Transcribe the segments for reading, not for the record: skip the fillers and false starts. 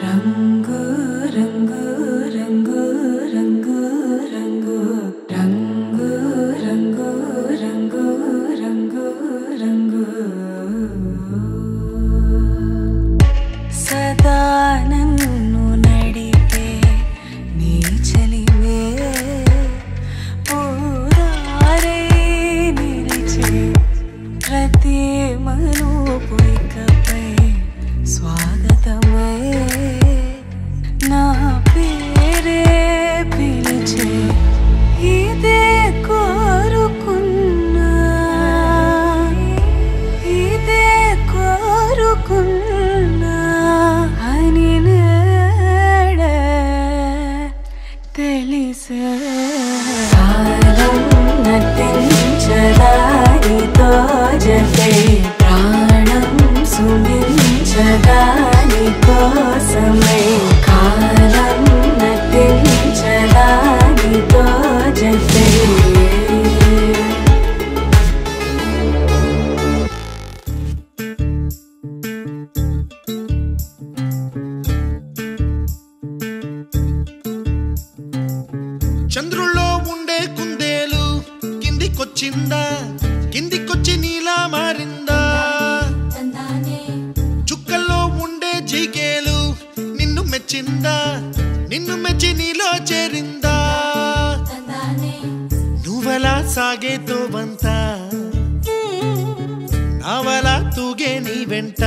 రంగు రంగు రంగు రంగు రంగు రంగు రంగు రంగు రంగు రంగు సదా నన్ను నడిపే నీ చలివే పూరారే నిలిచే ప్రతి మలుపు ఇకపై స్వాగతమై నా పేరే పిలిచే ఇదే కోరుకున్నా ఇదే కోరుకున్నా అని నేడే తెలిసే కాలం నటించదానితో జతే ప్రాణం సుమించదాని కోసమై కాలం నటించదానితో జతే చంద్రుల్లో ఉండే కుందేలు కిందికొచ్చిందా కిందికొచ్చి నీలా మారిందా చుక్కల్లో ఉండే జీకేలు నిన్ను మెచ్చిందా నిన్ను మెచ్చి నీలో చేరిందా నువ్వలా సాగేతో వంత నావలా తూగే నీ వెంట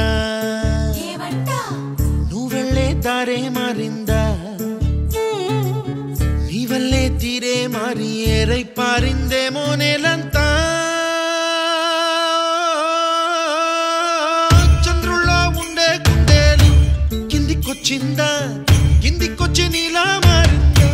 నువ్వెళ్ళే దారే మారిందా నీవల్లే తీరే మారి ఏరై పారిందేమో నేలంతా చంద్రుల్లో ఉండే కుందేలు కిందికొచ్చిందా కిందికొచ్చి నీలా మారిందా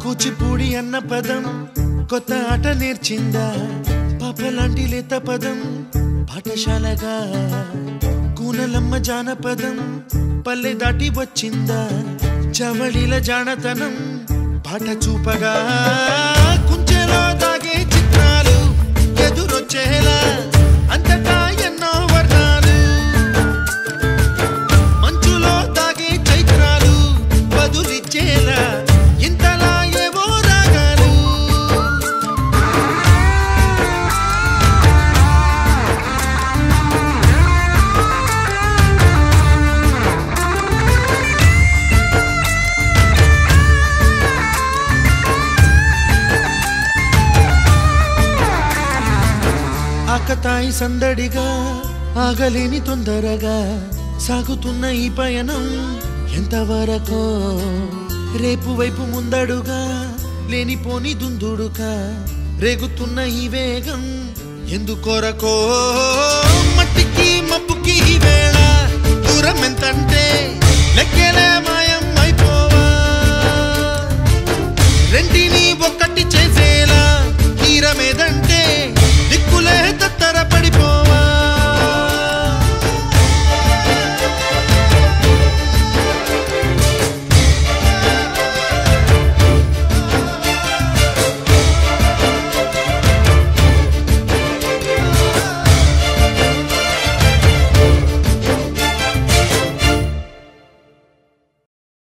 కూచిపూడి అన్న పదం కొత్త ఆట నేర్చిందా పాపలాంటి లేత పదం పాఠశాలగా కూనలమ్మ జానపదం పల్లె దాటి వచ్చిందా చవళిల జానతనం పాట చూపగా కుంచెలో దాగే చిత్రాలు ఎదురొచ్చేలా అంతటా ఎన్నో వర్ణాలు మంచులో దాగే చైత్రాలు బదులిచ్చేలా ఇంతలా ఏవో రాగాలు ఆకతాయి సందడిగా ఆగలేని తొందరగా సాగుతున్న ఈ పయనం ఎంతవరకో రేపు వైపు ముందడుగా లేనిపోని దుందుడుగా రేగుతున్న ఈ వేగం ఎందుకొరకో మట్టికి మబ్బుకి ఈ వేళ దూరం ఎంతంటే లెక్కలే